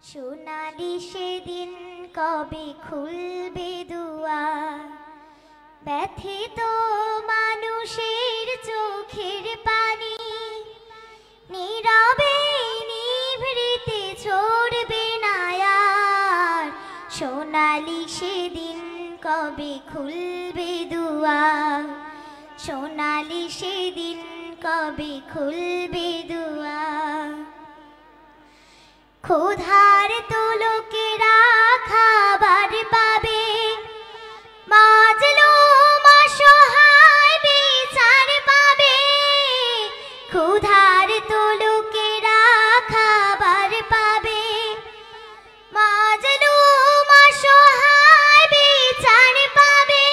সোনালি সেদিন কবে খুলবে দুয়ার, ব্যথিত মানুষের চোখের পানি নীরবে নিভৃতে ঝরবে না আর। সোনালি সেদিন কবে খুলবে দুয়ার, সোনালি সেদিন কবে খুলবে দুয়ার। ক্ষুধার তো লোকেরা খাবার পাবে, মাজলুম অসহায় বিচার পাবে। ক্ষুধার তো লোকেরা খাবার পাবে, মাজলুম অসহায় বিচার পাবে।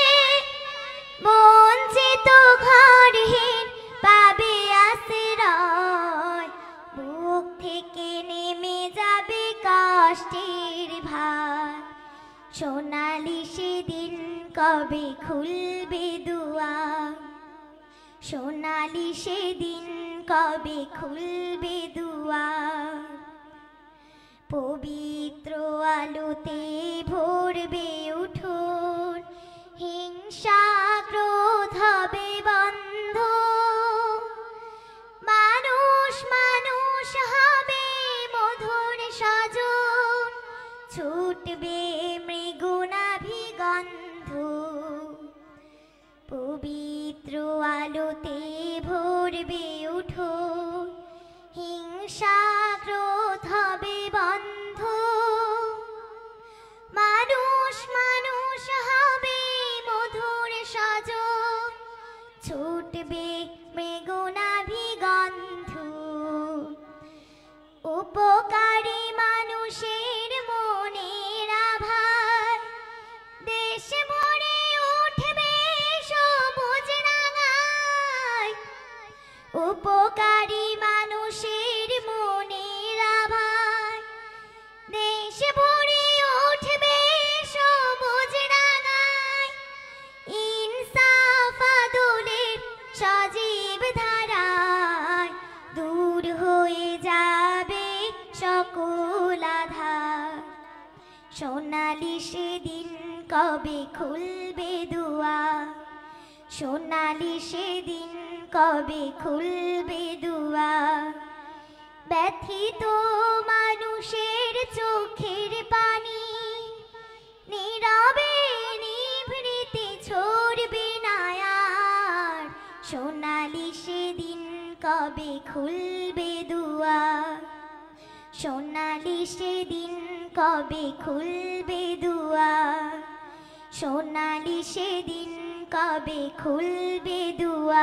বঞ্চিত ঘরহীন পাবে আশ্রয়, বুক থেকে নেমে যাবে কষ্টের ভার। সোনালি সেদিন কবে খুলবে দুয়ার, সোনালি সেদিন কবে খুলবে দুয়ার। পবিত্র আলোতে ভরবে উঠোন, হিংসা ক্রোধ হবে বন্ধ। মানুষ মানুষ হবে মধুর সজন, ছুটবে মৃগুনাভি গন্ধ। পবিত্র আলোতে ভরবে উঠোন, হিংসা ক্রোধ হবে বন্ধ। মানুষ মানুষ হবে মধুর সজন, ছুটবে মৃগুনাভি গন্ধ। উপকারী মানুষের মনের আভার, দেশ ভরে উঠবে সবুজ রাঙায়। উপকারী মানুষের মনের আভার, দেশ ভরে উঠবে সবুজ রাঙায়। ইনসাফ আদলের সজীব ধারায়, দূর হয়ে যাবে সকল আধার। সোনালি সেদিন কবে খুলবে দুয়ার, সোনালি সেদিন কবে খুলবে দুয়ার। ব্যথিত মানুষের চোখের পানি নীরবে নিভৃতে ঝরবে না আর। সোনালি সেদিন কবে খুলবে দুয়ার, সোনালি সেদিন কবে খুলবে দুয়ার। সোনালি সেদিন কবে খুলবে দুয়ার।